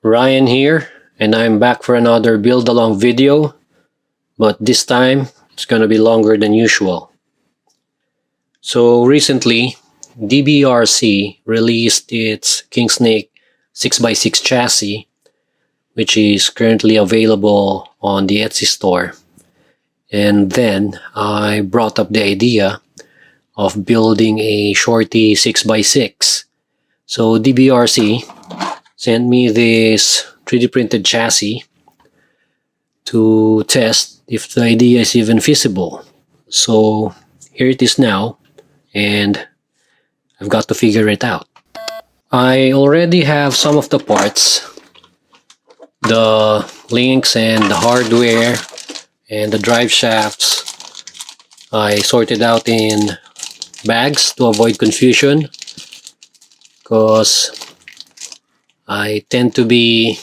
Ryan here, and I'm back for another build along video, but this time it's gonna be longer than usual. So recently, DBRC released its Kingsnake 6x6 chassis, which is currently available on the Etsy store. And then I brought up the idea of building a shorty 6x6. So DBRC sent me this 3D printed chassis to test if the idea is even feasible. So here it is now, and I've got to figure it out. I already have some of the parts, the links and the hardware and the drive shafts. I sorted out in bags to avoid confusion, because I tend to be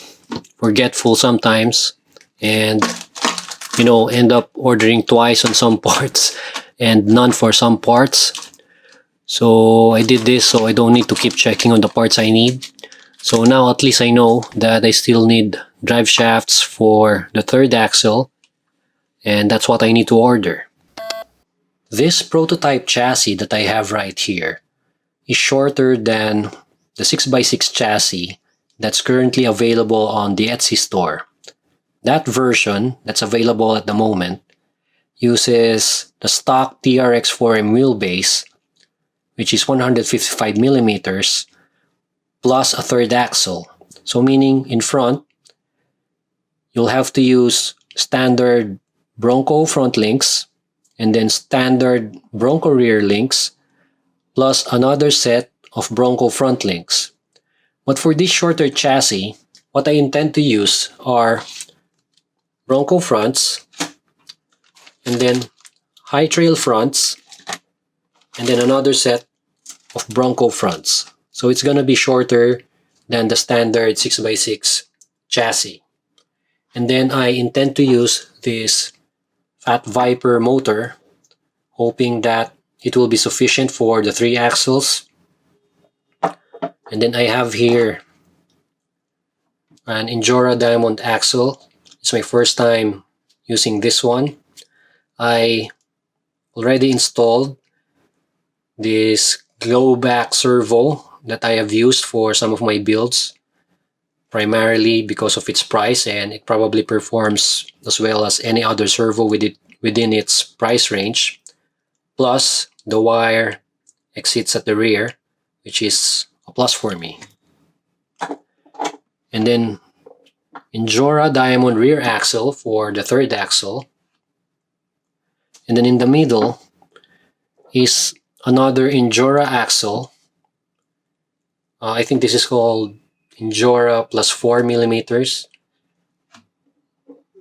forgetful sometimes and end up ordering twice on some parts and none for some parts. So I did this so I don't need to keep checking on the parts I need. So now at least I know that I still need drive shafts for the third axle, and that's what I need to order. This prototype chassis that I have right here is shorter than the 6x6 chassis that's currently available on the Etsy store. That version that's available at the moment uses the stock TRX4M wheelbase, which is 155 millimeters, plus a third axle. So meaning in front, you'll have to use standard Bronco front links and then standard Bronco rear links, plus another set of Bronco front links. But for this shorter chassis, what I intend to use are Bronco fronts, and then high trail fronts, and then another set of Bronco fronts. So it's gonna be shorter than the standard 6x6 chassis. And then I intend to use this Fat Viper motor, hoping that it will be sufficient for the 3 axles. And then I have here an Injora Diamond axle. It's my first time using this one. I already installed this Globact servo that I have used for some of my builds, primarily because of its price, and it probably performs as well as any other servo within its price range. Plus, the wire exits at the rear, which is a plus for me. And then Injora Diamond rear axle for the third axle. And then in the middle is another Injora axle. I think this is called Injora plus 4 millimeters.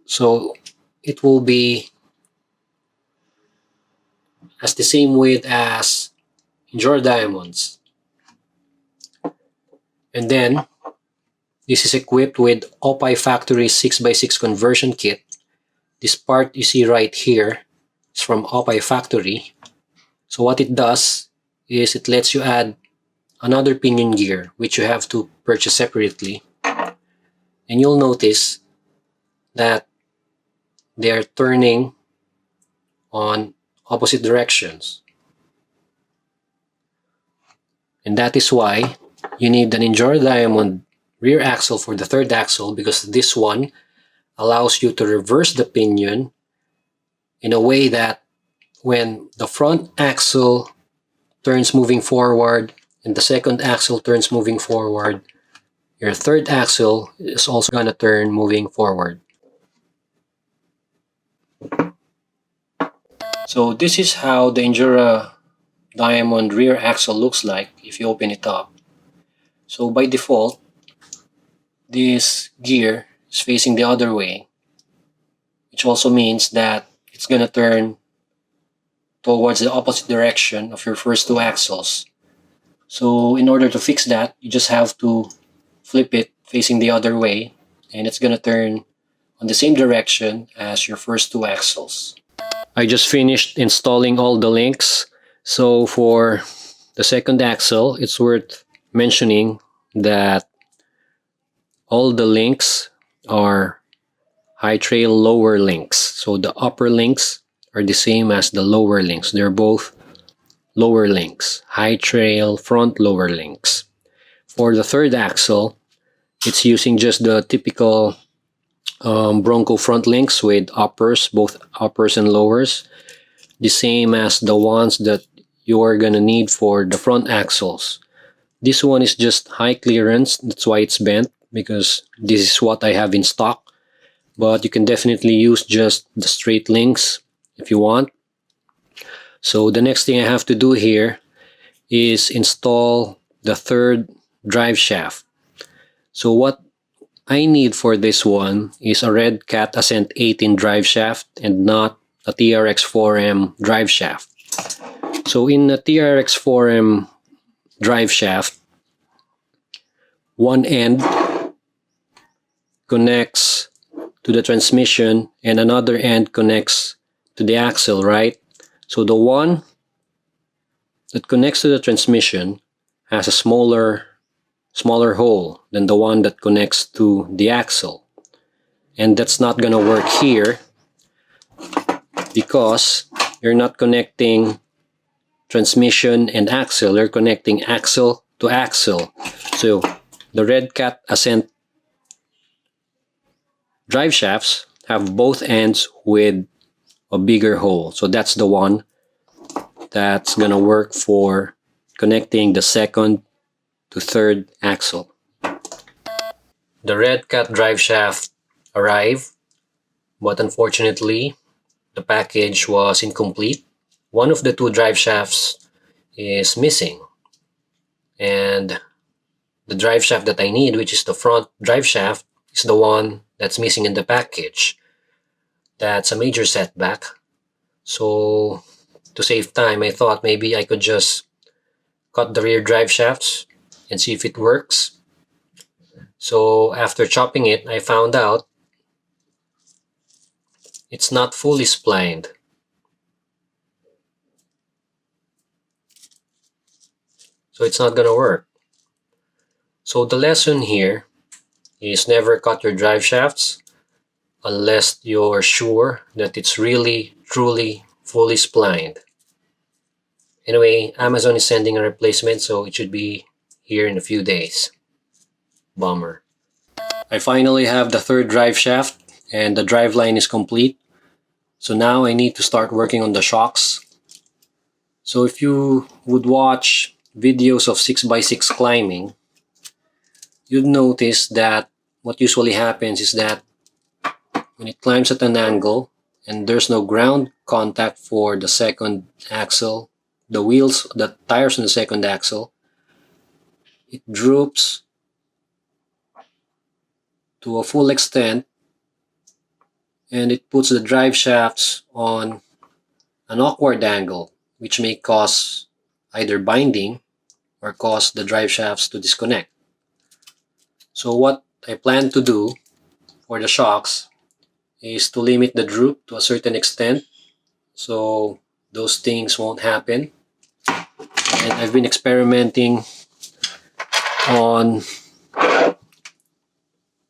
So it will be as the same width as Injora Diamonds. And then this is equipped with Opie Factory 6x6 conversion kit. This part you see right here is from Opie Factory. So what it does is it lets you add another pinion gear, which you have to purchase separately. And you'll notice that they're turning on opposite directions. And that is why you need an Injora Diamond rear axle for the third axle, because this one allows you to reverse the pinion in a way that when the front axle turns moving forward and the second axle turns moving forward, your third axle is also going to turn moving forward. So this is how the Injora Diamond rear axle looks like if you open it up. So by default, this gear is facing the other way, which also means that it's going to turn towards the opposite direction of your first 2 axles. So in order to fix that, you just have to flip it facing the other way, and it's going to turn on the same direction as your first 2 axles. I just finished installing all the links. So for the second axle, it's worth mentioning that all the links are high trail lower links. So the upper links are the same as the lower links. They're both lower links, high trail front lower links. For the third axle, it's using just the typical Bronco front links with uppers, both uppers and lowers, the same as the ones that you are gonna need for the front axles. This one is just high clearance, that's why it's bent, because this is what I have in stock. But you can definitely use just the straight links if you want. So the next thing I have to do here is install the third drive shaft. So what I need for this one is a Red Cat Ascent 18 drive shaft and not a TRX4M drive shaft. So in a TRX4M drive shaft, one end connects to the transmission and another end connects to the axle, right? So the one that connects to the transmission has a smaller hole than the one that connects to the axle. And that's not gonna work here because you're not connecting transmission and axle, you're connecting axle to axle. So the Red Cat Ascent drive shafts have both ends with a bigger hole. So that's the one that's gonna work for connecting the second to third axle. The Red Cat drive shaft arrived, but unfortunately the package was incomplete. One of the two drive shafts is missing, and the drive shaft that I need, which is the front drive shaft, is the one that's missing in the package. That's a major setback. So to save time, I thought maybe I could just cut the rear drive shafts and see if it works. So after chopping it, I found out it's not fully splined. So it's not gonna work. So the lesson here is never cut your drive shafts unless you're sure that it's really, truly, fully splined. Anyway, Amazon is sending a replacement, so it should be here in a few days. Bummer. I finally have the third drive shaft and the drive line is complete. So now I need to start working on the shocks. So if you would watch videos of 6x6 climbing, you'd notice that what usually happens is that when it climbs at an angle and there's no ground contact for the second axle, the wheels, the tires on the second axle, it droops to a full extent and it puts the drive shafts on an awkward angle, which may cause either binding or cause the drive shafts to disconnect. So what I plan to do for the shocks is to limit the droop to a certain extent so those things won't happen. And I've been experimenting on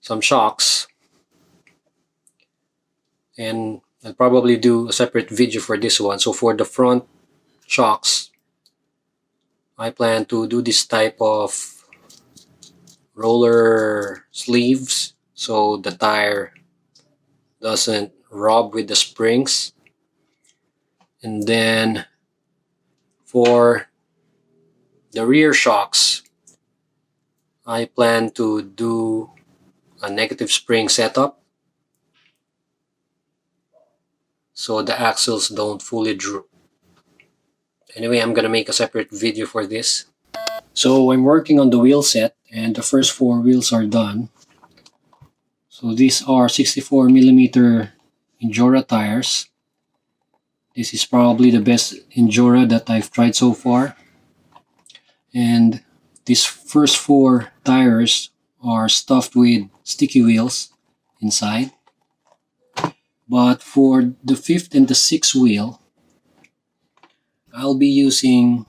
some shocks, and I'll probably do a separate video for this one. So for the front shocks, I plan to do this type of roller sleeves so the tire doesn't rub with the springs. And then for the rear shocks, I plan to do a negative spring setup so the axles don't fully droop. Anyway, I'm gonna make a separate video for this. So I'm working on the wheel set and the first 4 wheels are done. So these are 64mm Injora tires. This is probably the best Injora that I've tried so far. And these first 4 tires are stuffed with sticky wheels inside. But for the 5th and the 6th wheel, I'll be using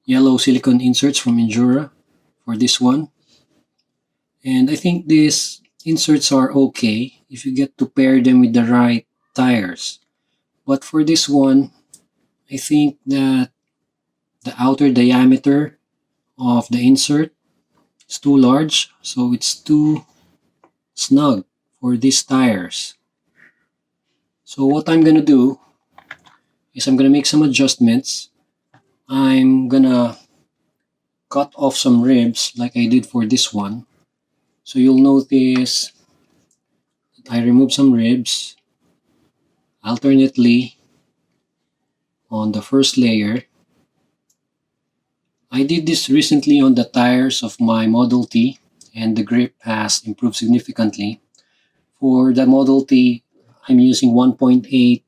yellow silicone inserts from Injora for this one. And I think these inserts are okay if you get to pair them with the right tires. But for this one, I think that the outer diameter of the insert is too large, so it's too snug for these tires. So what I'm gonna do is I'm gonna make some adjustments. I'm gonna cut off some ribs like I did for this one. So you'll notice that I remove some ribs alternately on the first layer. I did this recently on the tires of my Model T, and the grip has improved significantly. For the Model T, I'm using 1.8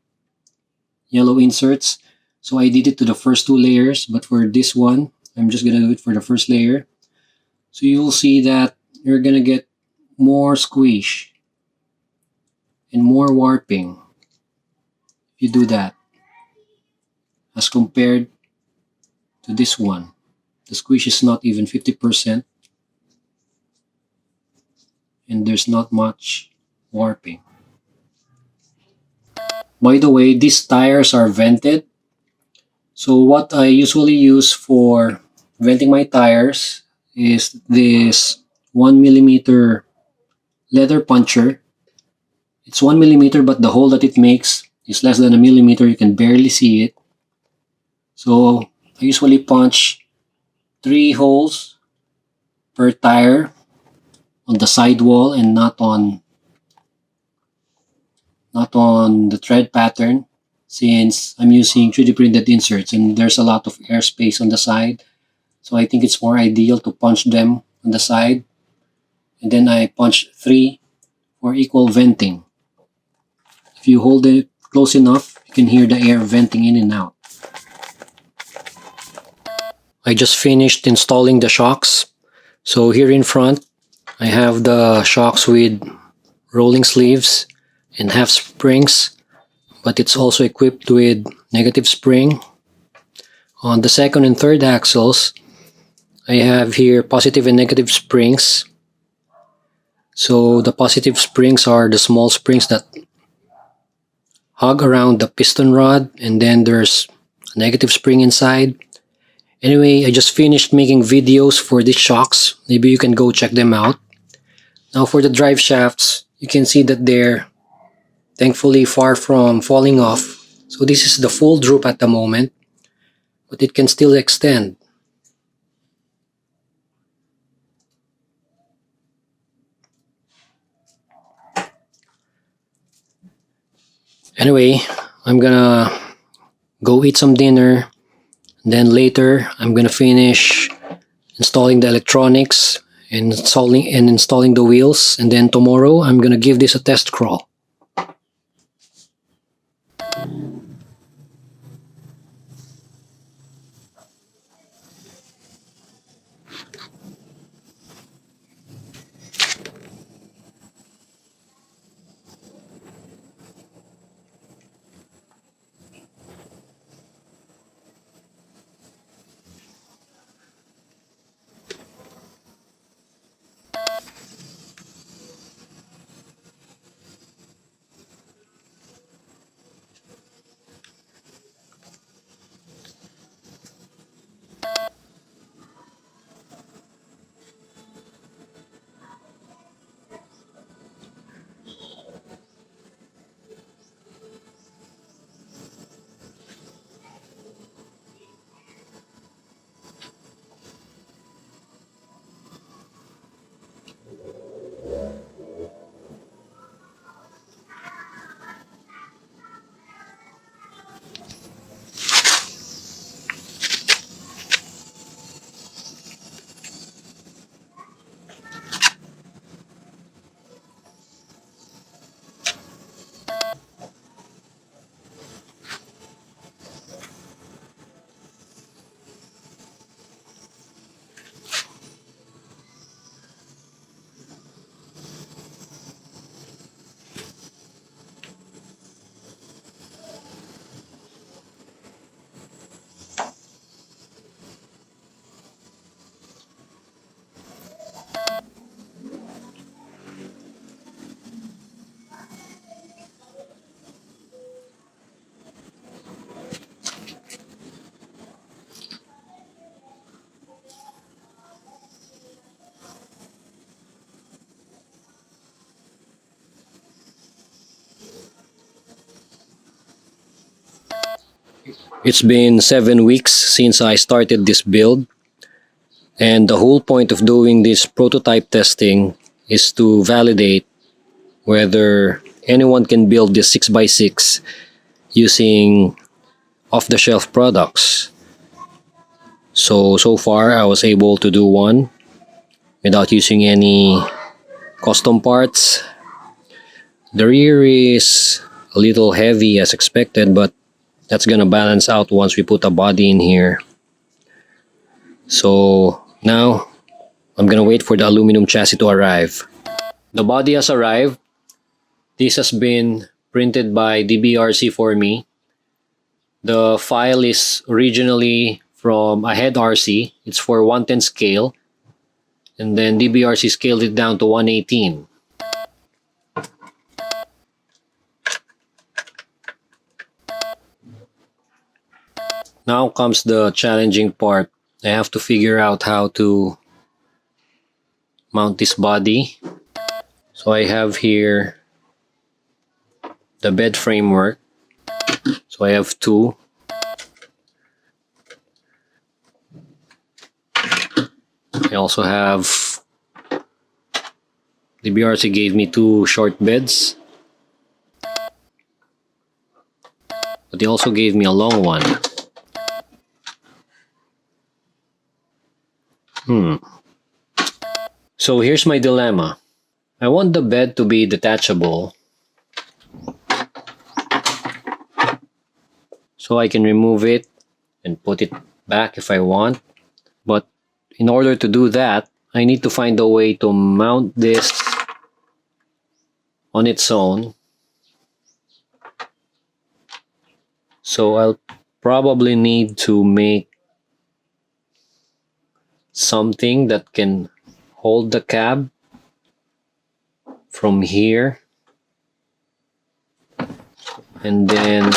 yellow inserts, so I did it to the first two layers, but for this one, I'm just gonna do it for the first layer. So you'll see that you're gonna get more squish and more warping if you do that as compared to this one. The squish is not even 50% and there's not much warping. By the way, these tires are vented. So what I usually use for venting my tires is this 1 millimeter leather puncher. It's 1 millimeter, but the hole that it makes is less than a millimeter. You can barely see it. So I usually punch 3 holes per tire on the sidewall and not on the tread pattern, since I'm using 3D printed inserts and there's a lot of airspace on the side. So I think it's more ideal to punch them on the side. And then I punch 3 for equal venting. If you hold it close enough, you can hear the air venting in and out. I just finished installing the shocks. So here in front, I have the shocks with rolling sleeves and half springs, but it's also equipped with negative spring. On the second and third axles, I have here positive and negative springs. So the positive springs are the small springs that hug around the piston rod, and then there's a negative spring inside. Anyway, I just finished making videos for these shocks. Maybe you can go check them out. Now for the drive shafts, you can see that they're thankfully far from falling off. So this is the full droop at the moment, but it can still extend. Anyway, I'm gonna go eat some dinner. Then later, I'm gonna finish installing the electronics and installing the wheels. And then tomorrow, I'm gonna give this a test crawl. It's been 7 weeks since I started this build, and the whole point of doing this prototype testing is to validate whether anyone can build this 6x6 using off-the-shelf products. So far I was able to do one without using any custom parts. The rear is a little heavy as expected, but that's gonna balance out once we put a body in here. So now I'm gonna wait for the aluminum chassis to arrive. The body has arrived. This has been printed by DBRC for me. The file is originally from a head RC. It's for 110 scale, and then DBRC scaled it down to 118. Now comes the challenging part. I have to figure out how to mount this body. So I have here the bed framework. So I have two. I also have, the BRC gave me two short beds, but they also gave me a long one. So here's my dilemma. I want the bed to be detachable, so I can remove it and put it back if I want. But in order to do that, I need to find a way to mount this on its own. So I'll probably need to make something that can hold the cab from here, and then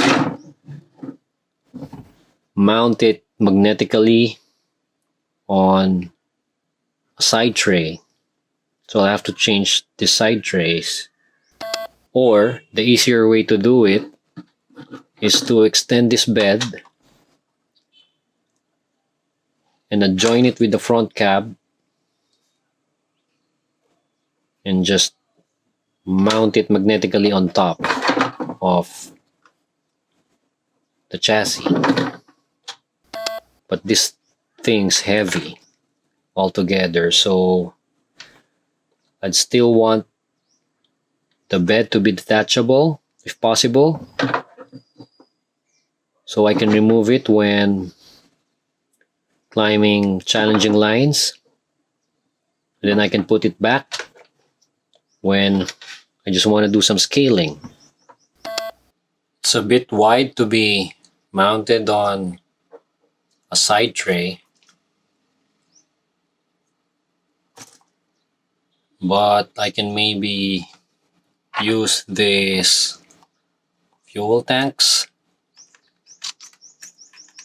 mount it magnetically on a side tray. So I'll have to change the side trays. Or the easier way to do it is to extend this bed and adjoin it with the front cab and just mount it magnetically on top of the chassis. But this thing's heavy altogether, so I'd still want the bed to be detachable if possible, so I can remove it when climbing challenging lines, and then I can put it back when I just want to do some scaling. It's a bit wide to be mounted on a side tray, but I can maybe use these fuel tanks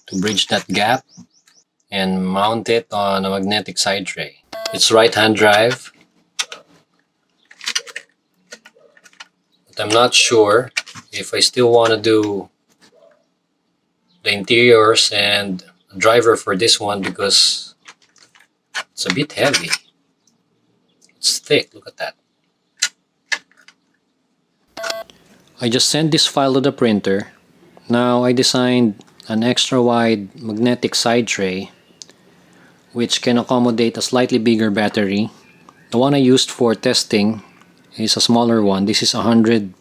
to bridge that gap and mount it on a magnetic side tray. It's right-hand drive, but I'm not sure if I still want to do the interiors and a driver for this one because it's a bit heavy. It's thick, look at that. I just sent this file to the printer. Now I designed an extra wide magnetic side tray which can accommodate a slightly bigger battery. The one I used for testing is a smaller one. This is 180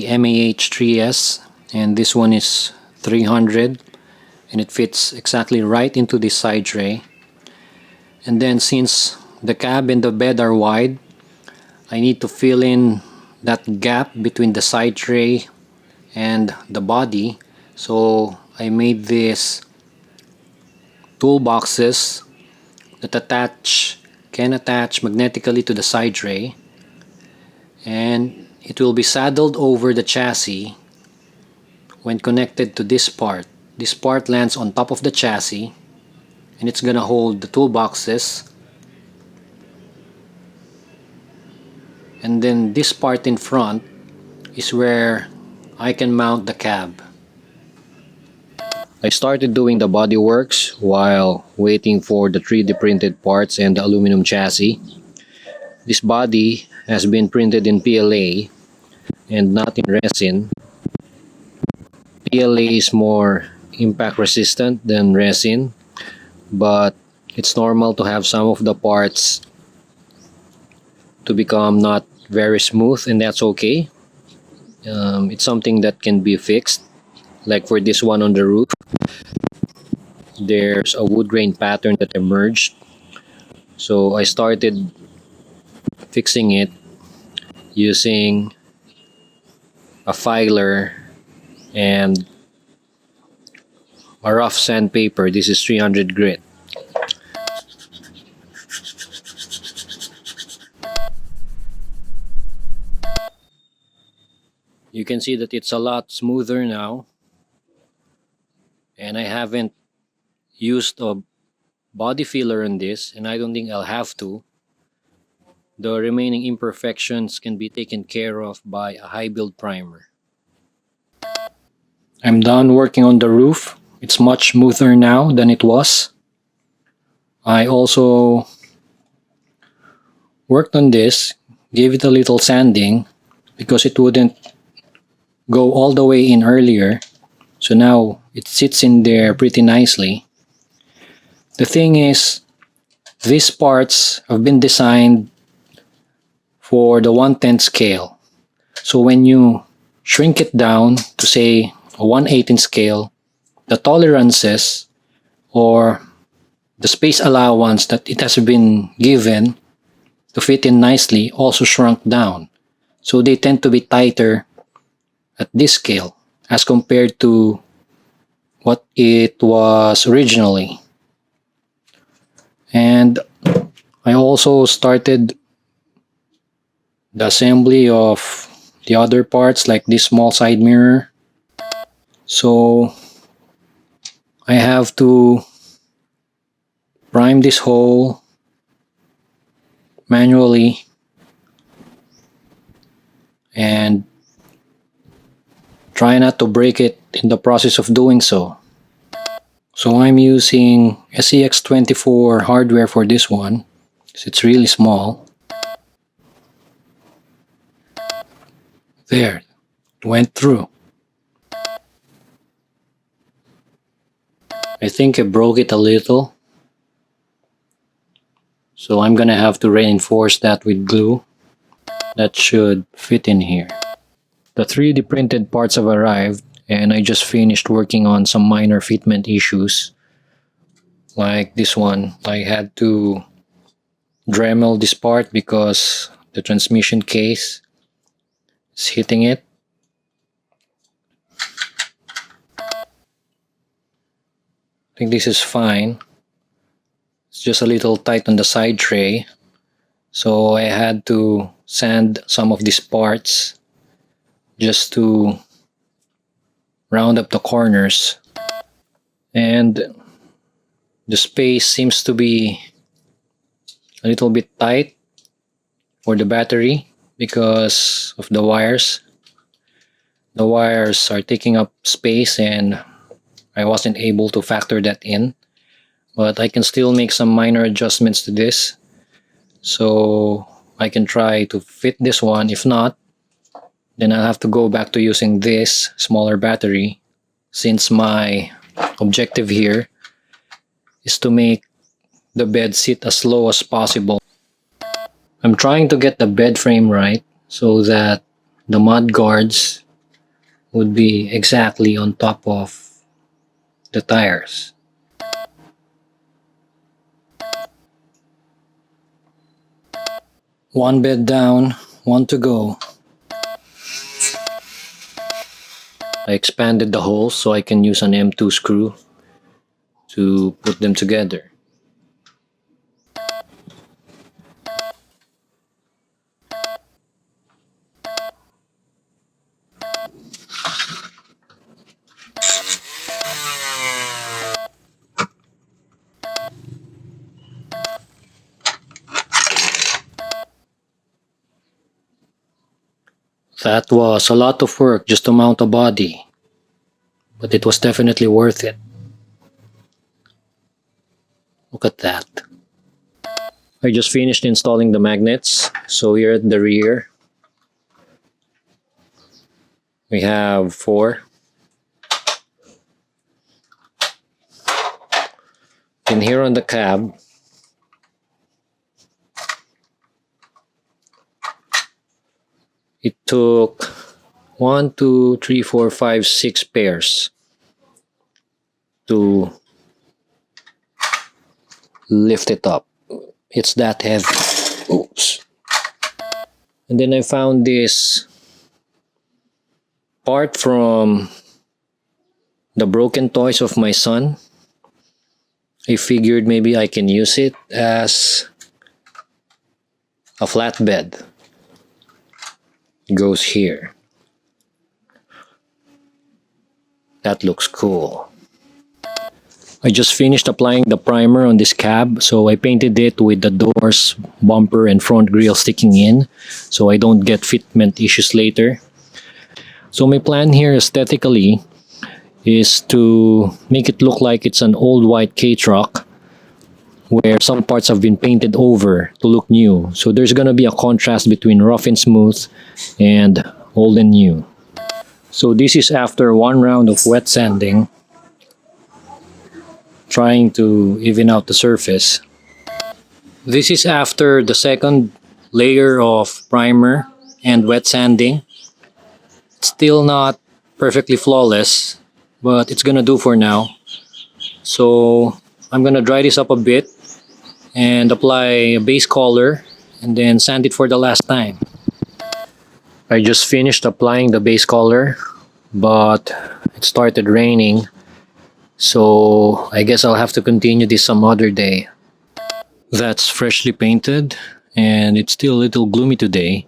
mAh3S, and this one is 300, and it fits exactly right into this side tray. And then since the cab and the bed are wide, I need to fill in that gap between the side tray and the body. So I made these toolboxes that can attach magnetically to the side tray, and it will be saddled over the chassis when connected to this part. This part lands on top of the chassis, and it's gonna hold the toolboxes, and then this part in front is where I can mount the cab. I started doing the bodyworks while waiting for the 3D printed parts and the aluminum chassis. This body has been printed in PLA and not in resin. PLA is more impact resistant than resin, but it's normal to have some of the parts to become not very smooth, and that's okay. It's something that can be fixed. Like for this one on the roof, there's a wood grain pattern that emerged. So I started fixing it using a filer and a rough sandpaper. This is 300 grit. You can see that it's a lot smoother now, and I haven't used a body filler on this, and I don't think I'll have to. The remaining imperfections can be taken care of by a high build primer. I'm done working on the roof. It's much smoother now than it was. I also worked on this, gave it a little sanding because it wouldn't go all the way in earlier. So now it sits in there pretty nicely. The thing is, these parts have been designed for the 1/10 scale. So when you shrink it down to say a 1/18 scale, the tolerances or the space allowance that it has been given to fit in nicely also shrunk down. So they tend to be tighter at this scale as compared to what it was originally. And I also started the assembly of the other parts, like this small side mirror. So I have to prime this hole manually and try not to break it in the process of doing so. So I'm using SCX24 hardware for this one, because it's really small. There, it went through. I think I broke it a little, so I'm gonna have to reinforce that with glue. That should fit in here. The 3D printed parts have arrived, and I just finished working on some minor fitment issues. Like this one, I had to Dremel this part because the transmission case is hitting it. I think this is fine. It's just a little tight on the side tray, so I had to sand some of these parts just to round up the corners. And the space seems to be a little bit tight for the battery because of the wires. The wires are taking up space and I wasn't able to factor that in, but I can still make some minor adjustments to this, so I can try to fit this one. If not, then I'll have to go back to using this smaller battery, since my objective here is to make the bed sit as low as possible. I'm trying to get the bed frame right so that the mud guards would be exactly on top of the tires. One bed down, one to go. I expanded the holes so I can use an M2 screw to put them together. That was a lot of work just to mount a body, but it was definitely worth it. Look at that. I just finished installing the magnets. So here at the rear, we have 4. And here on the cab, it took 1, 2, 3, 4, 5, 6 pairs to lift it up. It's that heavy. Oops. And then I found this part from the broken toys of my son. I figured maybe I can use it as a flatbed. It goes here. That looks cool. I just finished applying the primer on this cab, so I painted it with the doors, bumper, and front grille sticking in, so I don't get fitment issues later. So my plan here aesthetically is to make it look like it's an old white K-truck where some parts have been painted over to look new. So there's gonna be a contrast between rough and smooth and old and new. So this is after 1 round of wet sanding, trying to even out the surface. This is after the second layer of primer and wet sanding. It's still not perfectly flawless, but it's gonna do for now. So I'm gonna dry this up a bit and apply a base color and then sand it for the last time. I just finished applying the base color, but it started raining, so I guess I'll have to continue this some other day. That's freshly painted and it's still a little gloomy today,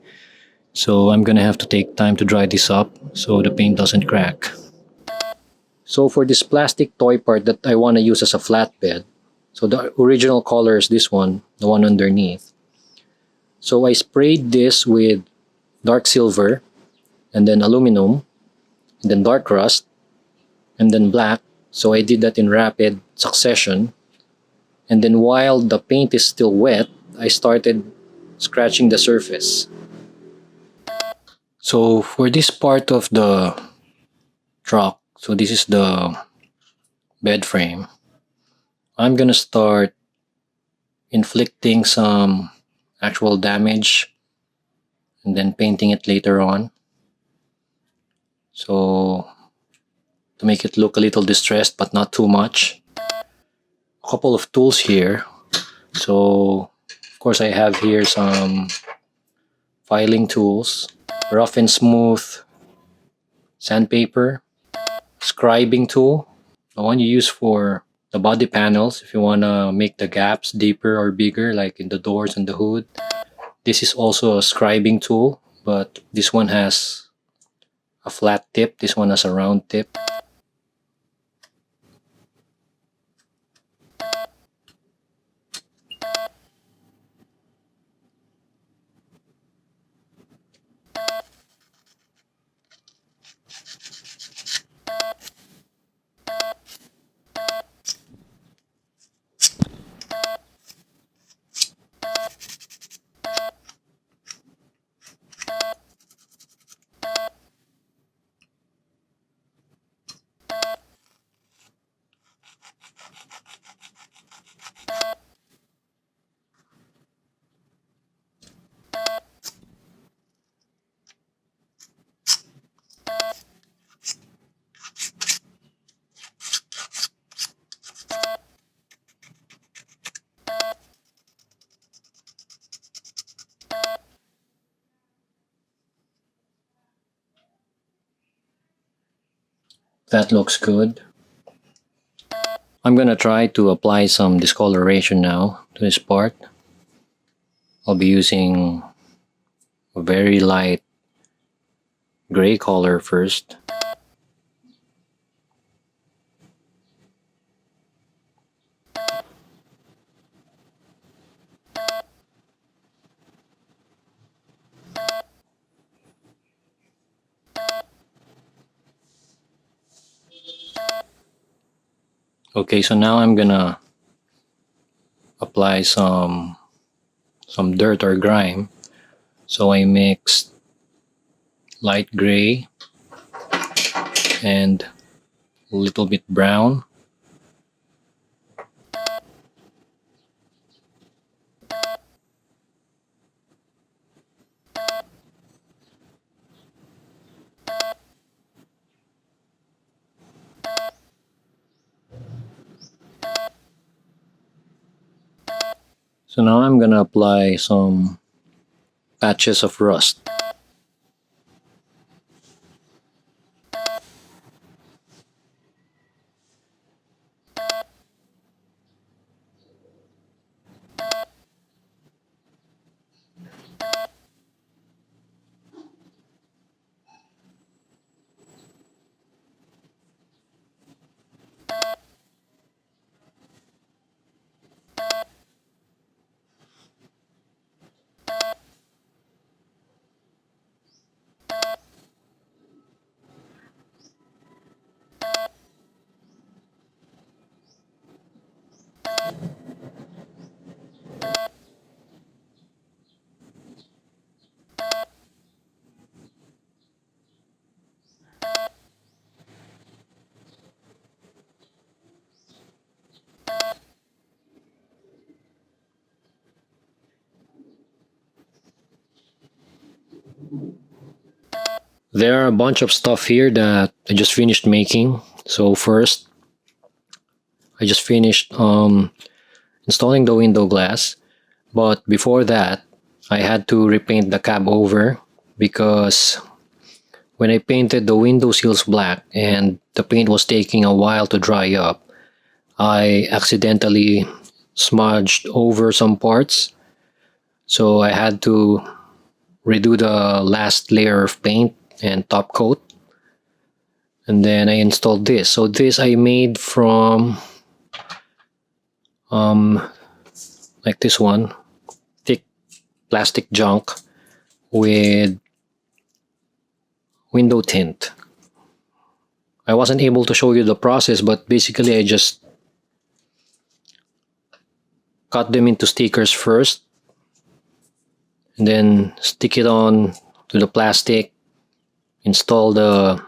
so I'm gonna have to take time to dry this up so the paint doesn't crack. So for this plastic toy part that I want to use as a flatbed, so the original color is this one, the one underneath. So I sprayed this with dark silver, and then aluminum, and then dark rust, and then black. So I did that in rapid succession. And then while the paint is still wet, I started scratching the surface. So for this part of the truck, so this is the bed frame, I'm gonna start inflicting some actual damage and then painting it later on. So to make it look a little distressed but not too much. A couple of tools here. So of course I have here some filing tools, rough and smooth sandpaper, scribing tool, the one you use for the body panels if you want to make the gaps deeper or bigger, like in the doors and the hood. This is also a scribing tool, but this one has a flat tip, this one has a round tip. That looks good. I'm gonna try to apply some discoloration now to this part. I'll be using a very light gray color first. Okay, so now I'm gonna apply some dirt or grime. So I mixed light gray and a little bit brown. So now I'm gonna apply some patches of rust. There are a bunch of stuff here that I just finished making. So first, I just finished installing the window glass. But before that, I had to repaint the cab over because when I painted the window sills black and the paint was taking a while to dry up, I accidentally smudged over some parts. So I had to redo the last layer of paint and top coat, and then I installed this. So this I made from like this one, thick plastic junk with window tint. I wasn't able to show you the process, but basically I just cut them into stickers first and then stick it on to the plastic, install the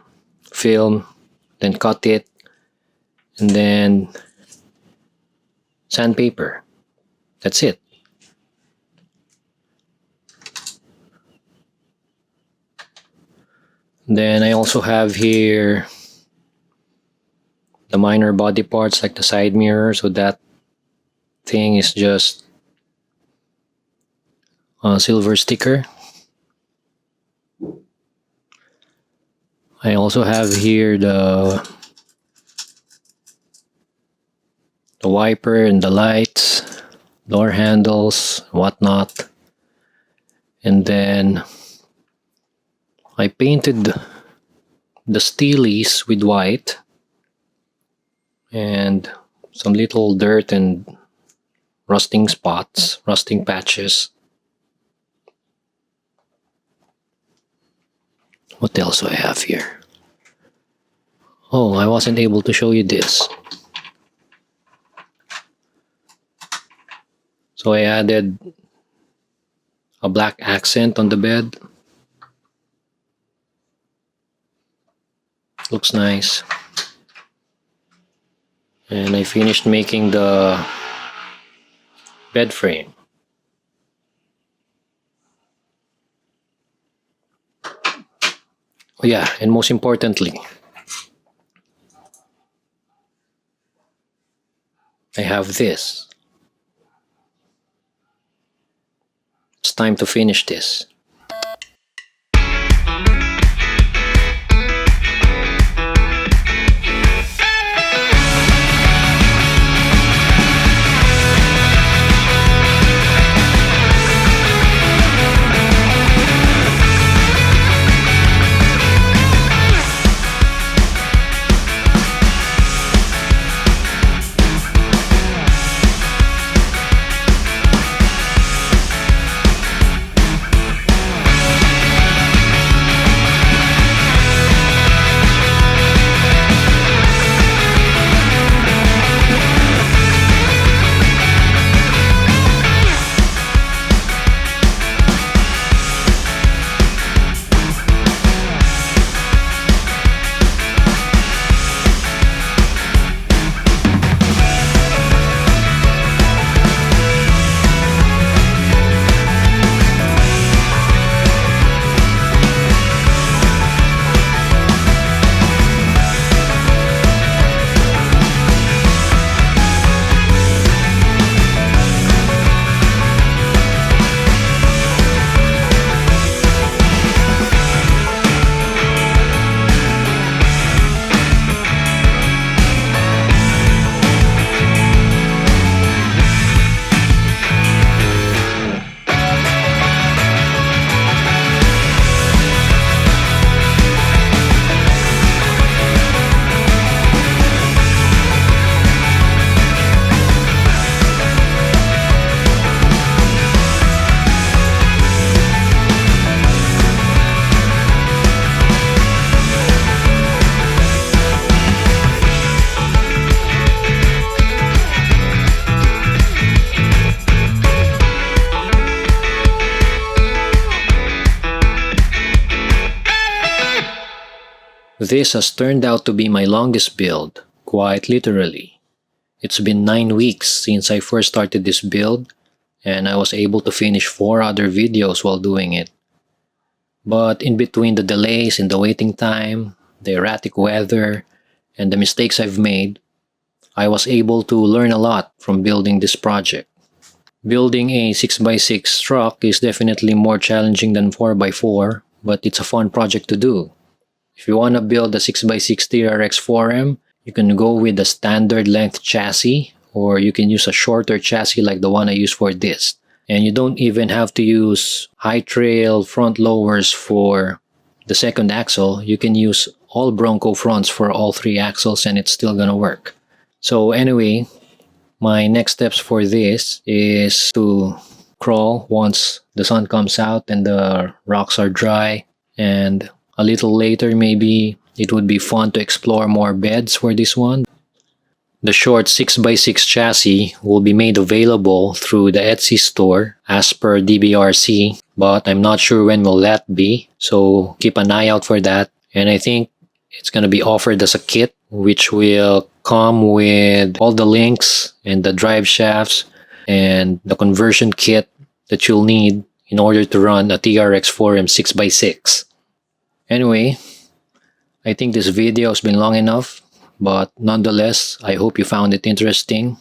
film, then cut it, and then sandpaper. That's it. Then I also have here the minor body parts like the side mirror. So that thing is just a silver sticker. I also have here the wiper and the lights, door handles, whatnot. And then I painted the steelies with white and some little dirt and rusting spots, rusting patches. What else do I have here? Oh, I wasn't able to show you this. So I added a black accent on the bed. Looks nice. And I finished making the bed frame. Oh yeah, and most importantly, I have this. It's time to finish this. This has turned out to be my longest build, quite literally. It's been 9 weeks since I first started this build, and I was able to finish 4 other videos while doing it. But in between the delays in the waiting time, the erratic weather, and the mistakes I've made, I was able to learn a lot from building this project. Building a 6x6 truck is definitely more challenging than 4x4, but it's a fun project to do. If you want to build a 6x6 TRX4M, you can go with a standard length chassis, or you can use a shorter chassis like the one I use for this. And you don't even have to use high trail front lowers for the second axle. You can use all Bronco fronts for all 3 axles and it's still gonna work. So anyway, my next steps for this is to crawl once the sun comes out and the rocks are dry, and a little later maybe it would be fun to explore more beds for this one. The short 6x6 chassis will be made available through the Etsy store as per DBRC, but I'm not sure when will that be, so keep an eye out for that. And I think it's going to be offered as a kit, which will come with all the links and the drive shafts and the conversion kit that you'll need in order to run a TRX4M 6x6. Anyway, I think this video has been long enough, but nonetheless, I hope you found it interesting.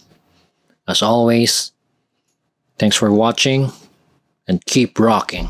As always, thanks for watching and keep rocking.